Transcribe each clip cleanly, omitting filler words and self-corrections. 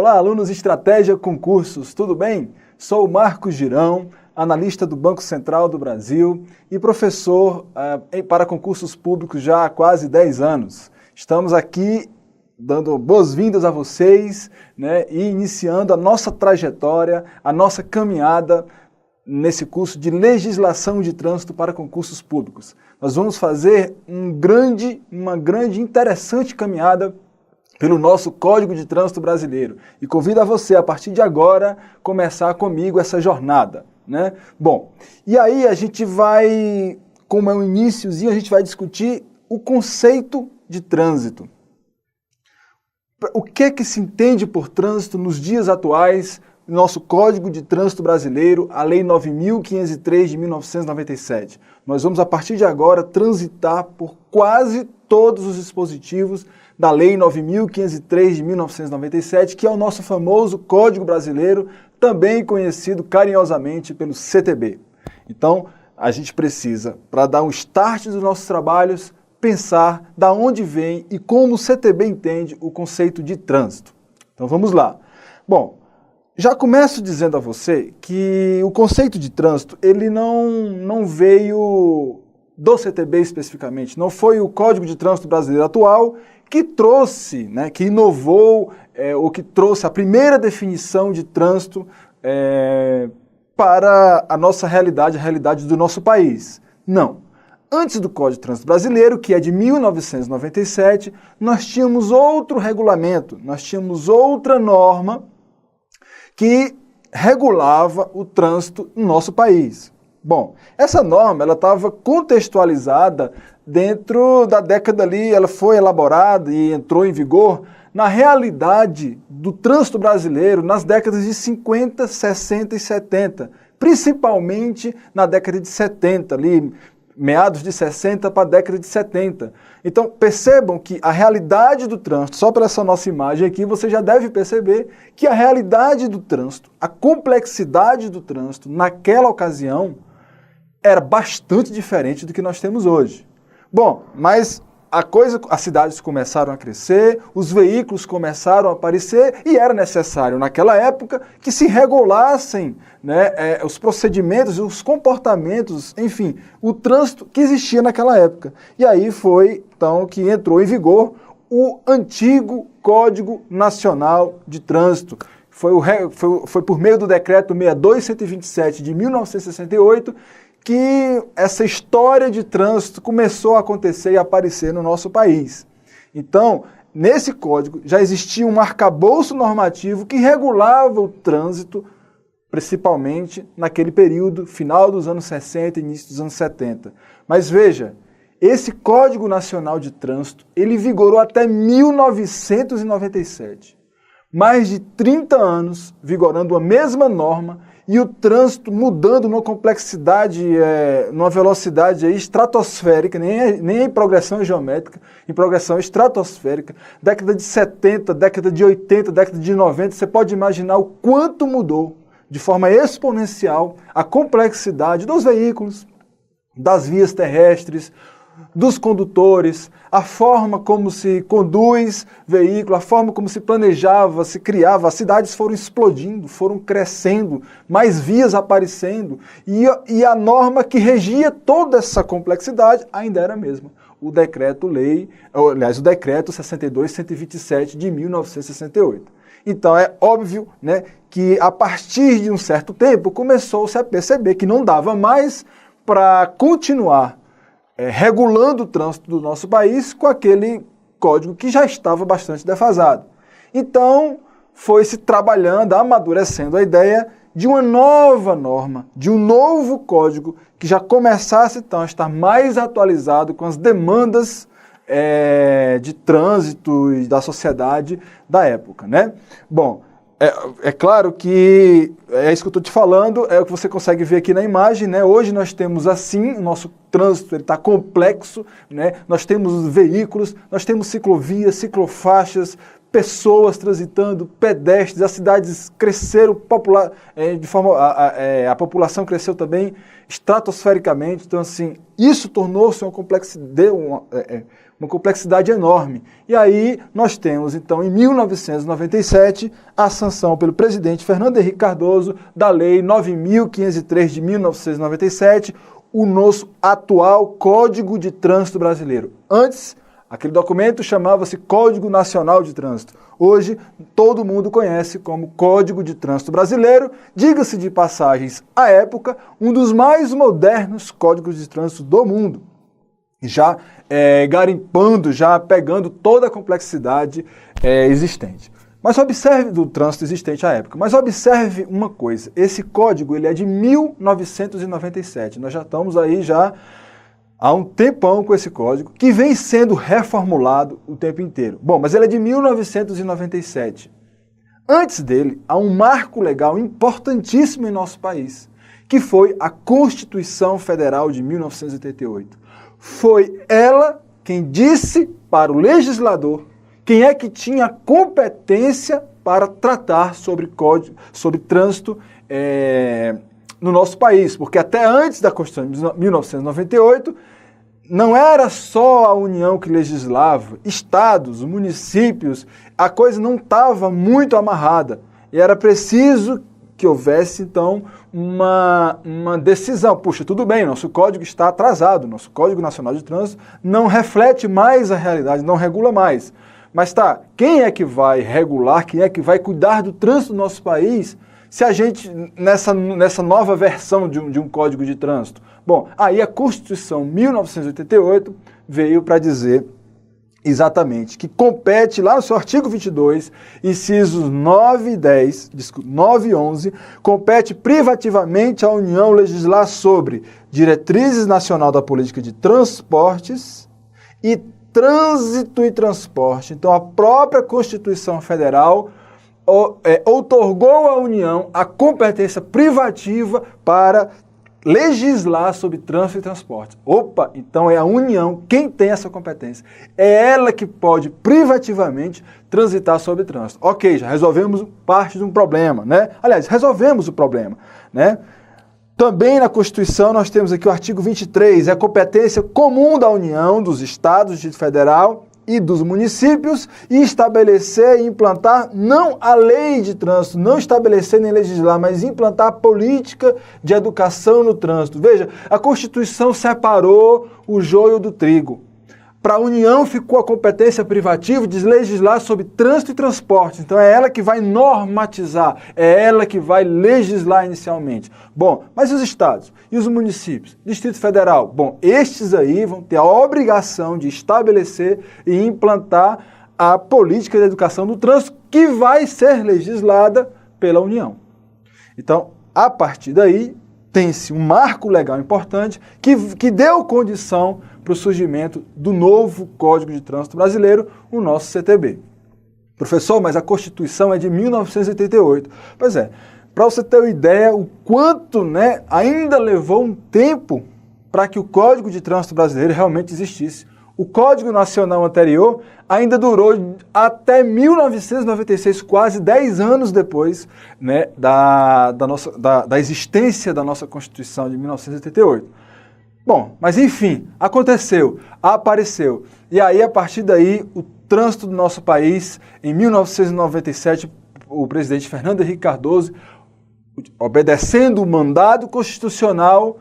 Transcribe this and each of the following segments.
Olá, alunos de Estratégia Concursos, tudo bem? Sou o Marcos Girão, analista do Banco Central do Brasil e professor para concursos públicos já há quase 10 anos. Estamos aqui dando boas-vindas a vocês, né, e iniciando a nossa trajetória, a nossa caminhada nesse curso de Legislação de Trânsito para concursos públicos. Nós vamos fazer uma grande interessante caminhada pelo nosso Código de Trânsito Brasileiro. E convido a você, a partir de agora, começar comigo essa jornada, né? Bom, e aí a gente vai, como é um iniciozinho, a gente vai discutir o conceito de trânsito. O que se entende por trânsito nos dias atuais, no nosso Código de Trânsito Brasileiro, a Lei 9.503 de 1997. Nós vamos, a partir de agora, transitar por quase todos os dispositivos da Lei 9.503 de 1997, que é o nosso famoso Código Brasileiro, também conhecido carinhosamente pelo CTB. Então, a gente precisa, para dar um start dos nossos trabalhos, pensar da onde vem e como o CTB entende o conceito de trânsito. Então, vamos lá. Bom, já começo dizendo a você que o conceito de trânsito, ele não veio do CTB especificamente, não foi o Código de Trânsito Brasileiro atual que trouxe, né, que inovou, ou que trouxe a primeira definição de trânsito para a nossa realidade, a realidade do nosso país. Não. Antes do Código de Trânsito Brasileiro, que é de 1997, nós tínhamos outro regulamento, nós tínhamos outra norma que regulava o trânsito no nosso país. Bom, essa norma ela estava contextualizada dentro da década ali, ela foi elaborada e entrou em vigor na realidade do trânsito brasileiro nas décadas de 50, 60 e 70, principalmente na década de 70, ali, meados de 60 para a década de 70. Então, percebam que a realidade do trânsito, só pela essa nossa imagem aqui, você já deve perceber que a realidade do trânsito, a complexidade do trânsito naquela ocasião era bastante diferente do que nós temos hoje. Bom, mas as cidades começaram a crescer, os veículos começaram a aparecer e era necessário, naquela época, que se regulassem, né, os procedimentos, os comportamentos, enfim, o trânsito que existia naquela época. E aí foi, então, que entrou em vigor o antigo Código Nacional de Trânsito. Foi por meio do Decreto 62127 de 1968 que essa história de trânsito começou a acontecer e aparecer no nosso país. Então, nesse código já existia um arcabouço normativo que regulava o trânsito, principalmente naquele período, final dos anos 60 e início dos anos 70. Mas veja, esse Código Nacional de Trânsito, ele vigorou até 1997. Mais de 30 anos vigorando a mesma norma, e o trânsito mudando numa complexidade, numa velocidade aí estratosférica, nem em progressão geométrica, em progressão estratosférica. Década de 70, década de 80, década de 90, você pode imaginar o quanto mudou de forma exponencial a complexidade dos veículos, das vias terrestres, dos condutores, a forma como se conduz veículo, a forma como se planejava, se criava, as cidades foram explodindo, foram crescendo, mais vias aparecendo, e a norma que regia toda essa complexidade ainda era a mesma. O decreto-lei, aliás, o decreto 62.127 de 1968. Então é óbvio, né, que a partir de um certo tempo começou-se a perceber que não dava mais para continuar regulando o trânsito do nosso país com aquele código que já estava bastante defasado. Então, foi-se trabalhando, amadurecendo a ideia de uma nova norma, de um novo código que já começasse, então, a estar mais atualizado com as demandas de trânsito e da sociedade da época, né? Bom, é claro que é isso que eu estou te falando, é o que você consegue ver aqui na imagem, né? Hoje nós temos assim, o nosso trânsito está complexo, né? Nós temos veículos, nós temos ciclovias, ciclofaixas, pessoas transitando, pedestres, as cidades cresceram, a população cresceu também estratosfericamente, então assim, isso tornou-se uma complexidade, uma complexidade enorme. E aí nós temos, então, em 1997, a sanção pelo presidente Fernando Henrique Cardoso da Lei 9.503 de 1997, o nosso atual Código de Trânsito Brasileiro. Antes, aquele documento chamava-se Código Nacional de Trânsito. Hoje, todo mundo conhece como Código de Trânsito Brasileiro, diga-se de passagens, à época, um dos mais modernos códigos de trânsito do mundo. Já garimpando, já pegando toda a complexidade existente. Mas observe do trânsito existente à época. Mas observe uma coisa, esse código ele é de 1997. Nós já estamos aí já há um tempão com esse código, que vem sendo reformulado o tempo inteiro. Bom, mas ele é de 1997. Antes dele, há um marco legal importantíssimo em nosso país, que foi a Constituição Federal de 1988. Foi ela quem disse para o legislador quem é que tinha competência para tratar sobre trânsito no nosso país, porque até antes da Constituição de 1998, não era só a União que legislava, estados, municípios, a coisa não estava muito amarrada, e era preciso que houvesse, então, uma decisão. Puxa, tudo bem, nosso código está atrasado, nosso Código Nacional de Trânsito não reflete mais a realidade, não regula mais. Mas tá, quem é que vai regular, quem é que vai cuidar do trânsito do nosso país se a gente, nessa nova versão de um Código de Trânsito? Bom, aí a Constituição 1988 veio para dizer exatamente que compete lá no seu artigo 22, incisos 9 e 11, compete privativamente à União legislar sobre diretrizes nacional da política de transportes e trânsito e transporte. Então a própria Constituição Federal outorgou à União a competência privativa para legislar sobre trânsito e transporte. Opa, então é a União quem tem essa competência. É ela que pode privativamente transitar sobre trânsito. Ok, já resolvemos parte de um problema, né? Aliás, resolvemos o problema, né? Também na Constituição nós temos aqui o artigo 23, é a competência comum da União, dos Estados, do Distrito Federal e dos municípios, e estabelecer e implantar não a lei de trânsito, não estabelecer nem legislar, mas implantar a política de educação no trânsito. Veja, a Constituição separou o joio do trigo. Para a União ficou a competência privativa de legislar sobre trânsito e transporte. Então é ela que vai normatizar, é ela que vai legislar inicialmente. Bom, mas os estados e os municípios, Distrito Federal? Bom, estes aí vão ter a obrigação de estabelecer e implantar a política de educação do trânsito que vai ser legislada pela União. Então, a partir daí, tem-se um marco legal importante que deu condição para o surgimento do novo Código de Trânsito Brasileiro, o nosso CTB. Professor, mas a Constituição é de 1988. Pois é, para você ter uma ideia, o quanto ainda levou um tempo para que o Código de Trânsito Brasileiro realmente existisse. O Código Nacional anterior ainda durou até 1996, quase 10 anos depois da existência da nossa Constituição de 1988. Bom, mas enfim, aconteceu, apareceu. E aí, a partir daí, o trânsito do nosso país, em 1997, o presidente Fernando Henrique Cardoso, obedecendo o mandado constitucional,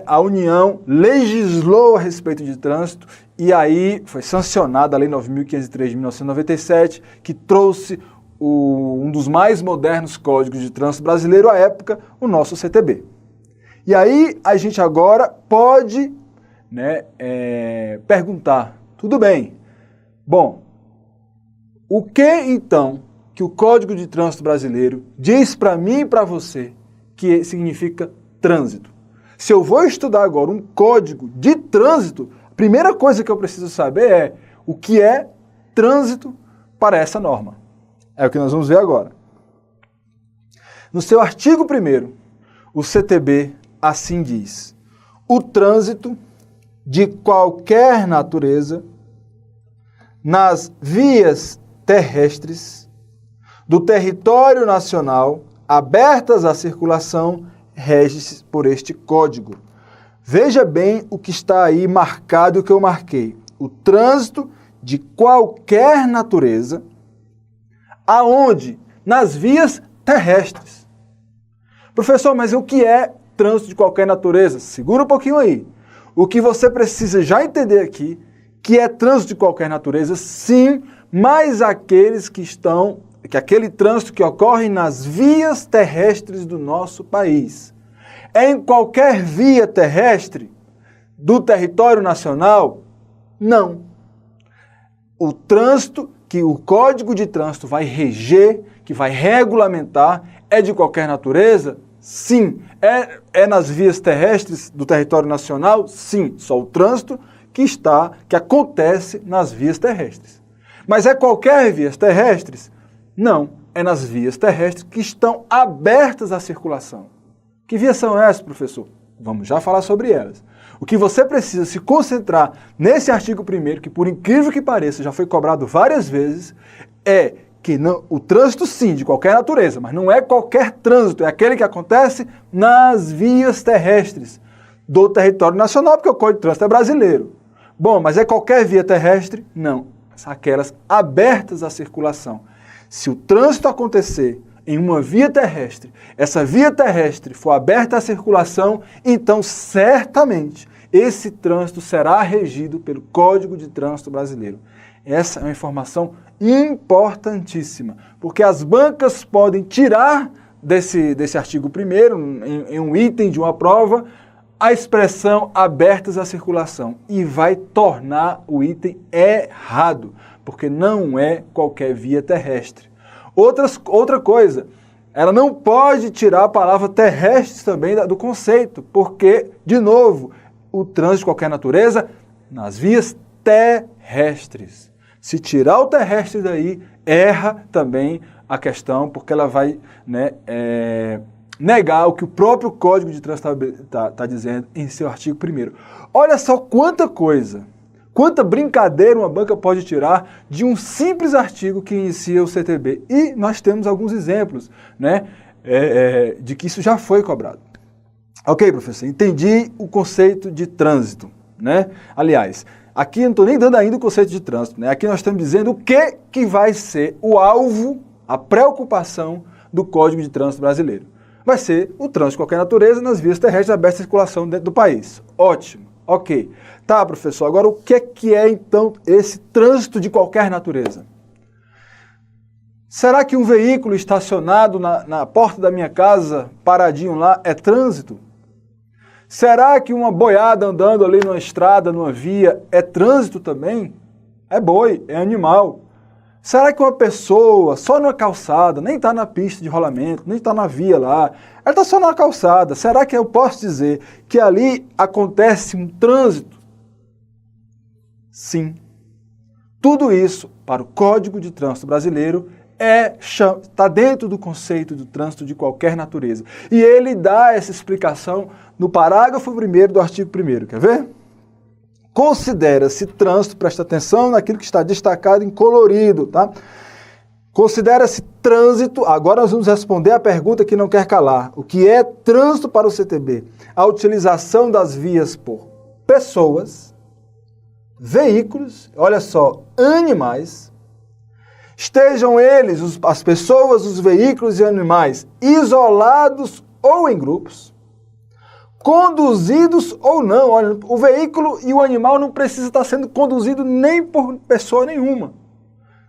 a União legislou a respeito de trânsito e aí foi sancionada a Lei 9.503 de 1997, que trouxe um dos mais modernos códigos de trânsito brasileiro à época, o nosso CTB. E aí a gente agora pode perguntar, tudo bem, bom, o que então que o Código de Trânsito Brasileiro diz para mim e para você que significa trânsito? Se eu vou estudar agora um código de trânsito, a primeira coisa que eu preciso saber é o que é trânsito para essa norma. É o que nós vamos ver agora. No seu artigo 1º, o CTB assim diz: o trânsito de qualquer natureza nas vias terrestres do território nacional abertas à circulação rege-se por este código. Veja bem o que está aí marcado e o que eu marquei. o trânsito de qualquer natureza, aonde? Nas vias terrestres. Professor, mas o que é trânsito de qualquer natureza? Segura um pouquinho aí. O que você precisa já entender aqui, que é trânsito de qualquer natureza, sim, mas aquele trânsito que ocorre nas vias terrestres do nosso país. Em qualquer via terrestre do território nacional? Não. O trânsito que o Código de Trânsito vai reger, que vai regulamentar, é de qualquer natureza? Sim. É nas vias terrestres do território nacional? Sim. Só o trânsito que acontece nas vias terrestres. Mas é qualquer vias terrestres? Não. É nas vias terrestres que estão abertas à circulação. Que vias são essas, professor? Vamos já falar sobre elas. O que você precisa se concentrar nesse artigo 1º, que por incrível que pareça já foi cobrado várias vezes, é que o trânsito sim, de qualquer natureza, mas não é qualquer trânsito, é aquele que acontece nas vias terrestres do território nacional, porque o Código de Trânsito é brasileiro. Bom, mas é qualquer via terrestre? Não. São aquelas abertas à circulação. Se o trânsito acontecer em uma via terrestre, essa via terrestre for aberta à circulação, então certamente esse trânsito será regido pelo Código de Trânsito Brasileiro. Essa é uma informação importantíssima, porque as bancas podem tirar desse artigo 1º, em um item de uma prova, a expressão abertas à circulação e vai tornar o item errado, porque não é qualquer via terrestre. Outra coisa, ela não pode tirar a palavra terrestres também do conceito, porque, de novo, o trânsito de qualquer natureza nas vias terrestres. Se tirar o terrestre daí, erra também a questão, porque ela vai negar o que o próprio Código de Trânsito está dizendo em seu artigo 1º. Olha só quanta coisa, quanta brincadeira uma banca pode tirar de um simples artigo que inicia o CTB. E nós temos alguns exemplos, de que isso já foi cobrado. Ok, professor, entendi o conceito de trânsito, Aliás, aqui eu não estou nem dando ainda o conceito de trânsito, Aqui nós estamos dizendo o que vai ser o alvo, a preocupação do Código de Trânsito Brasileiro. Vai ser o trânsito de qualquer natureza nas vias terrestres abertas à circulação dentro do país. Ótimo, ok. Tá, professor, agora o que é então esse trânsito de qualquer natureza? Será que um veículo estacionado na porta da minha casa, paradinho lá, é trânsito? Será que uma boiada andando ali numa estrada, numa via, é trânsito também? É boi, é animal. Será que uma pessoa só numa calçada, nem está na pista de rolamento, nem está na via lá, ela está só na calçada, será que eu posso dizer que ali acontece um trânsito? Sim. Tudo isso, para o Código de Trânsito Brasileiro, está dentro do conceito do trânsito de qualquer natureza. E ele dá essa explicação no parágrafo 1º do artigo 1º. Quer ver? Considera-se trânsito, presta atenção naquilo que está destacado em colorido, tá? Considera-se trânsito, agora nós vamos responder a pergunta que não quer calar. O que é trânsito para o CTB? A utilização das vias por pessoas, veículos, olha só, animais, estejam eles, as pessoas, os veículos e animais, isolados ou em grupos, conduzidos ou não. Olha, o veículo e o animal não precisa estar sendo conduzido nem por pessoa nenhuma.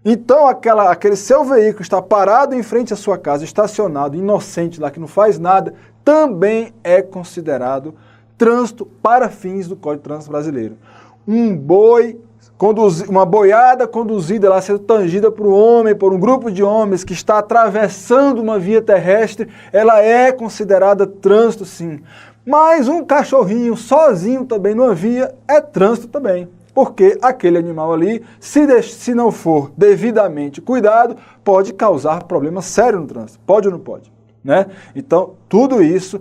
Então, aquele seu veículo está parado em frente à sua casa, estacionado, inocente lá, que não faz nada, também é considerado trânsito para fins do Código de Trânsito Brasileiro. Uma boiada conduzida lá, sendo tangida por um homem, por um grupo de homens que está atravessando uma via terrestre, ela é considerada trânsito, sim. Mas um cachorrinho sozinho também numa via é trânsito também. Porque aquele animal ali, se não for devidamente cuidado, pode causar problema sério no trânsito. Pode ou não pode? Então, tudo isso,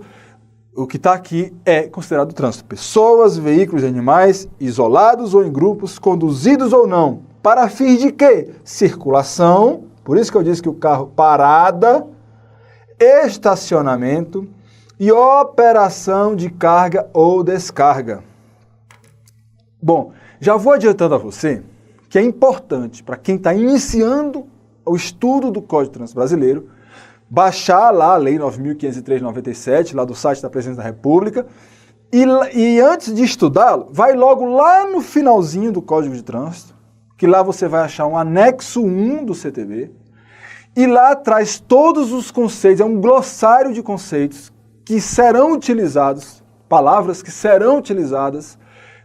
o que está aqui é considerado trânsito. Pessoas, veículos e animais, isolados ou em grupos, conduzidos ou não. Para fins de quê? Circulação, por isso que eu disse que o carro parada, estacionamento e operação de carga ou descarga. Bom, já vou adiantando a você que é importante para quem está iniciando o estudo do Código de Trânsito Brasileiro, baixar lá a Lei 9.503/97, lá do site da Presidência da República, e antes de estudá-lo, vai logo lá no finalzinho do Código de Trânsito, que lá você vai achar um anexo 1 do CTB, e lá traz todos os conceitos, é um glossário de conceitos que serão utilizados, palavras que serão utilizadas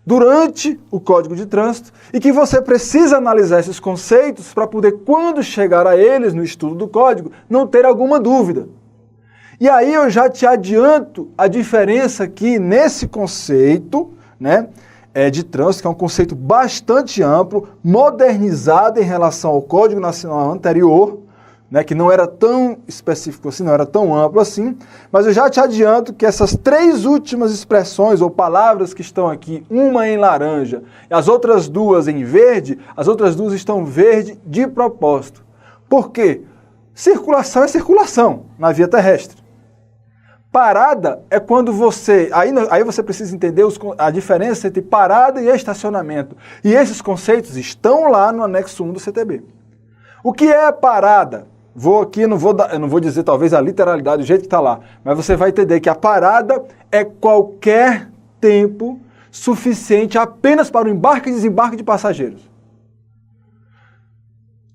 durante o Código de Trânsito e que você precisa analisar esses conceitos para poder, quando chegar a eles no estudo do Código, não ter alguma dúvida. E aí eu já te adianto a diferença aqui nesse conceito, né, de trânsito, que é um conceito bastante amplo, modernizado em relação ao Código Nacional anterior, né, que não era tão específico assim, não era tão amplo assim, mas eu já te adianto que essas três últimas expressões ou palavras que estão aqui, uma em laranja e as outras duas em verde, as outras duas estão verde de propósito. Por quê? Circulação é circulação na via terrestre. Parada é quando você... Aí você precisa entender a diferença entre parada e estacionamento. E esses conceitos estão lá no anexo 1 do CTB. O que é parada? Eu não vou dizer talvez a literalidade do jeito que está lá, mas você vai entender que a parada é qualquer tempo suficiente apenas para o embarque e desembarque de passageiros.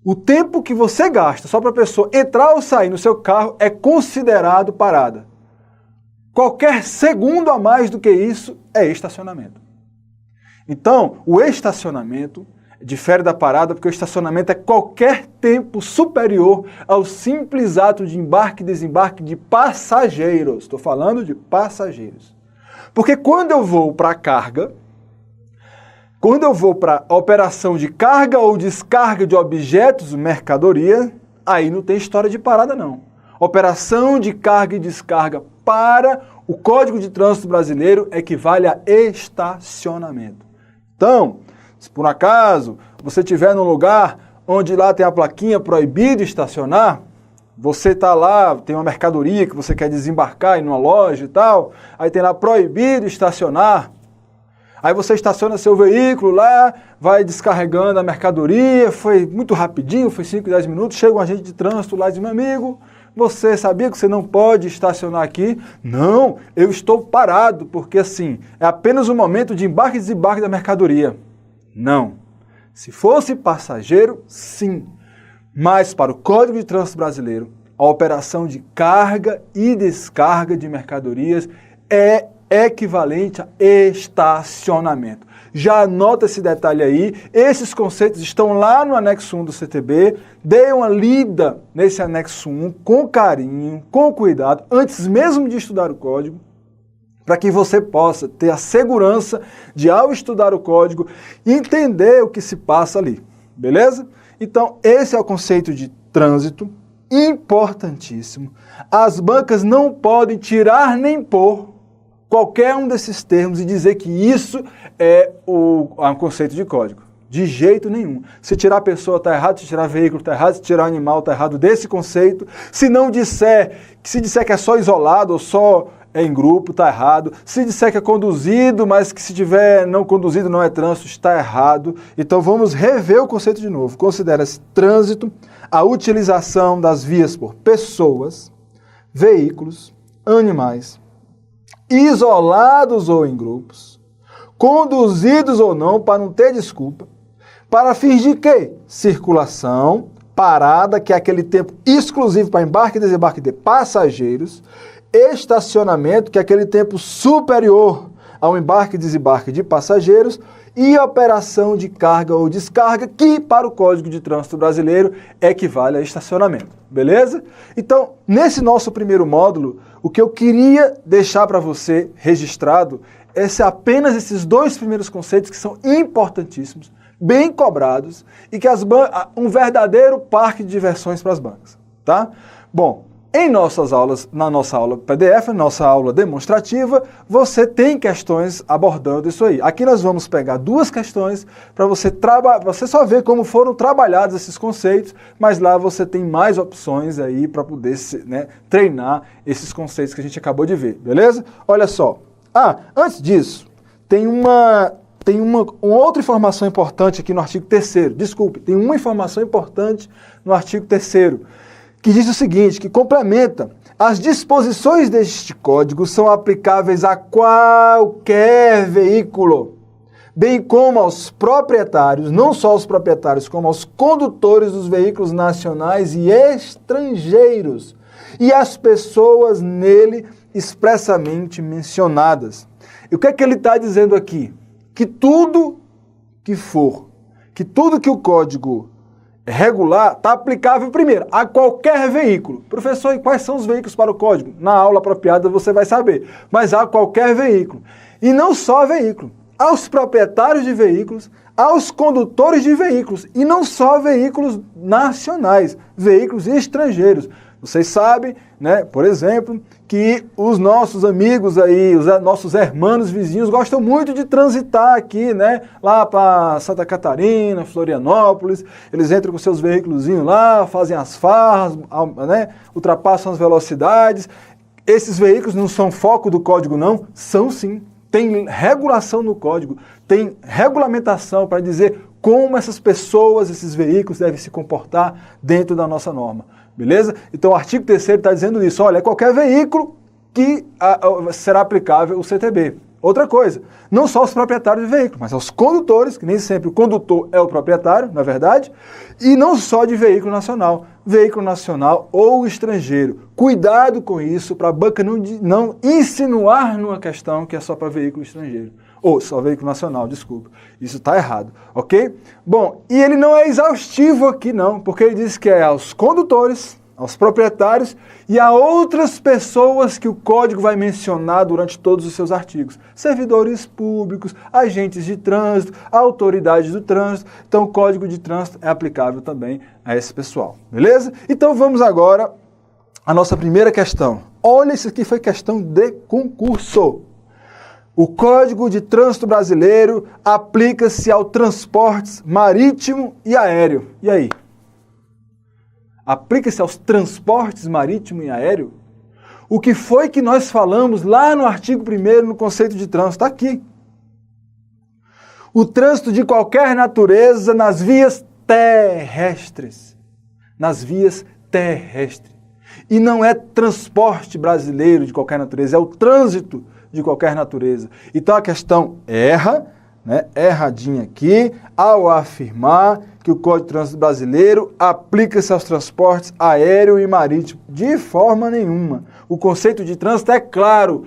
O tempo que você gasta só para a pessoa entrar ou sair no seu carro é considerado parada. Qualquer segundo a mais do que isso é estacionamento. Então, o estacionamento difere da parada porque o estacionamento é qualquer tempo superior ao simples ato de embarque e desembarque de passageiros. Estou falando de passageiros. Porque quando eu vou para carga, quando eu vou para operação de carga ou descarga de objetos, mercadoria, aí não tem história de parada não. Operação de carga e descarga para o Código de Trânsito Brasileiro equivale a estacionamento. Então, se por acaso você estiver num lugar onde lá tem a plaquinha proibido estacionar, você está lá, tem uma mercadoria que você quer desembarcar em uma loja e tal, aí tem lá proibido estacionar, aí você estaciona seu veículo lá, vai descarregando a mercadoria, foi muito rapidinho, foi 5, 10 minutos, chega um agente de trânsito lá e diz, meu amigo, você sabia que você não pode estacionar aqui? Não, eu estou parado, porque assim, é apenas um momento de embarque e desembarque da mercadoria. Não. Se fosse passageiro, sim. Mas para o Código de Trânsito Brasileiro, a operação de carga e descarga de mercadorias é equivalente a estacionamento. Já anota esse detalhe aí, esses conceitos estão lá no anexo 1 do CTB, dê uma lida nesse anexo 1 com carinho, com cuidado, antes mesmo de estudar o código, para que você possa ter a segurança de, ao estudar o código, entender o que se passa ali, beleza? Então, esse é o conceito de trânsito, importantíssimo. As bancas não podem tirar nem pôr qualquer um desses termos e dizer que isso é um conceito de código. De jeito nenhum. Se tirar pessoa está errado, se tirar veículo está errado, se tirar animal está errado desse conceito. Se disser que é só isolado ou só em grupo, está errado. Se disser que é conduzido, mas que se tiver não conduzido não é trânsito, está errado. Então vamos rever o conceito de novo. Considera-se trânsito a utilização das vias por pessoas, veículos, animais, isolados ou em grupos, conduzidos ou não, para não ter desculpa, para fins de quê? Circulação, parada, que é aquele tempo exclusivo para embarque e desembarque de passageiros, estacionamento, que é aquele tempo superior ao embarque e desembarque de passageiros, e operação de carga ou descarga, que para o Código de Trânsito Brasileiro equivale a estacionamento, beleza? Então, nesse nosso primeiro módulo, o que eu queria deixar para você registrado é apenas esses dois primeiros conceitos que são importantíssimos, bem cobrados, e que um verdadeiro parque de diversões para as bancas, tá? Bom, em nossas aulas, na nossa aula PDF, nossa aula demonstrativa, você tem questões abordando isso aí. Aqui nós vamos pegar duas questões para você só ver como foram trabalhados esses conceitos, mas lá você tem mais opções aí para poder treinar esses conceitos que a gente acabou de ver, beleza? Olha só. Antes disso, tem uma tem uma outra informação importante aqui no artigo 3º. Desculpe, tem uma informação importante no artigo 3º, que diz o seguinte, que complementa: as disposições deste código são aplicáveis a qualquer veículo, bem como aos proprietários, não só aos proprietários, como aos condutores dos veículos nacionais e estrangeiros, e às pessoas nele expressamente mencionadas. E o que é que ele está dizendo aqui? Que tudo que o código regular está aplicável, primeiro, a qualquer veículo. Professor, e quais são os veículos para o código? Na aula apropriada você vai saber. Mas a qualquer veículo. E não só veículo. Aos proprietários de veículos, aos condutores de veículos. E não só veículos nacionais, veículos estrangeiros. Vocês sabem, né, por exemplo, que os nossos amigos aí, os nossos hermanos vizinhos gostam muito de transitar aqui, né, lá para Santa Catarina, Florianópolis. Eles entram com seus veículozinhos lá, fazem as farras, né, ultrapassam as velocidades. Esses veículos não são foco do código, não? São sim. Tem regulação no código, tem regulamentação para dizer como essas pessoas, esses veículos devem se comportar dentro da nossa norma. Beleza? Então o artigo 3º está dizendo isso. Olha, é qualquer veículo que será aplicável o CTB. Outra coisa, não só aos proprietários de veículo, mas aos condutores, que nem sempre o condutor é o proprietário, na verdade, e não só de veículo nacional ou estrangeiro. Cuidado com isso, para a banca não insinuar numa questão que é só para veículo estrangeiro. Ou só veículo nacional, desculpa. Isso está errado, ok? Bom, e ele não é exaustivo aqui não, porque ele diz que é aos condutores, aos proprietários e a outras pessoas que o código vai mencionar durante todos os seus artigos. Servidores públicos, agentes de trânsito, autoridades do trânsito. Então o código de trânsito é aplicável também a esse pessoal, beleza? Então vamos agora à nossa primeira questão. Olha, isso aqui foi questão de concurso. O Código de Trânsito Brasileiro aplica-se ao transporte marítimo e aéreo. E aí? Aplica-se aos transportes marítimo e aéreo? O que foi que nós falamos lá no artigo 1º, no conceito de trânsito? Está aqui. O trânsito de qualquer natureza nas vias terrestres. Nas vias terrestres. E não é transporte brasileiro de qualquer natureza, é o trânsito de qualquer natureza. Então a questão erra, né, erradinha aqui, ao afirmar que o Código de Trânsito Brasileiro aplica-se aos transportes aéreo e marítimo. De forma nenhuma. O conceito de trânsito é claro.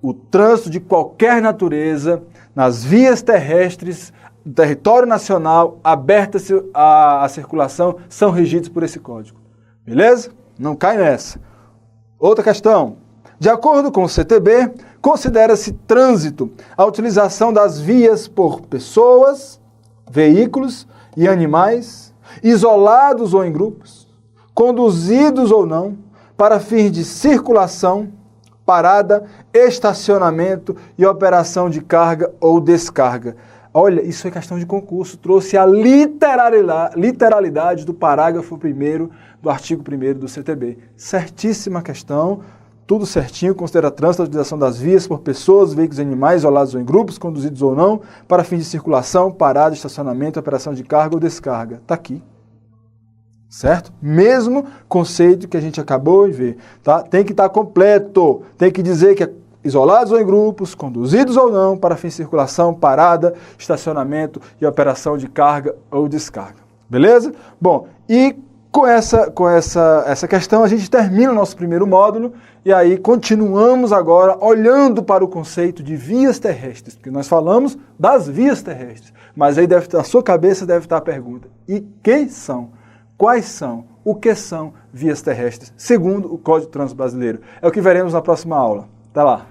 O trânsito de qualquer natureza, nas vias terrestres, do território nacional, abertas à circulação, são regidos por esse código. Beleza? Não cai nessa. Outra questão. De acordo com o CTB, considera-se trânsito a utilização das vias por pessoas, veículos e animais, isolados ou em grupos, conduzidos ou não, para fins de circulação, parada, estacionamento e operação de carga ou descarga. Olha, isso é questão de concurso, trouxe a literalidade do parágrafo 1º do artigo 1º do CTB. Certíssima questão. Tudo certinho, considera trânsito a utilização das vias por pessoas, veículos e animais, isolados ou em grupos, conduzidos ou não, para fins de circulação, parada, estacionamento, operação de carga ou descarga. Está aqui. Certo? Mesmo conceito que a gente acabou de ver. Tá? Tem que estar completo. Tem que dizer que é isolados ou em grupos, conduzidos ou não, para fins de circulação, parada, estacionamento e operação de carga ou descarga. Beleza? Bom, e com essa questão a gente termina o nosso primeiro módulo e aí continuamos agora olhando para o conceito de vias terrestres, porque nós falamos das vias terrestres, mas aí na sua cabeça deve estar a pergunta: e quem são? Quais são? O que são vias terrestres? Segundo o Código de Trânsito Brasileiro. É o que veremos na próxima aula. Até lá!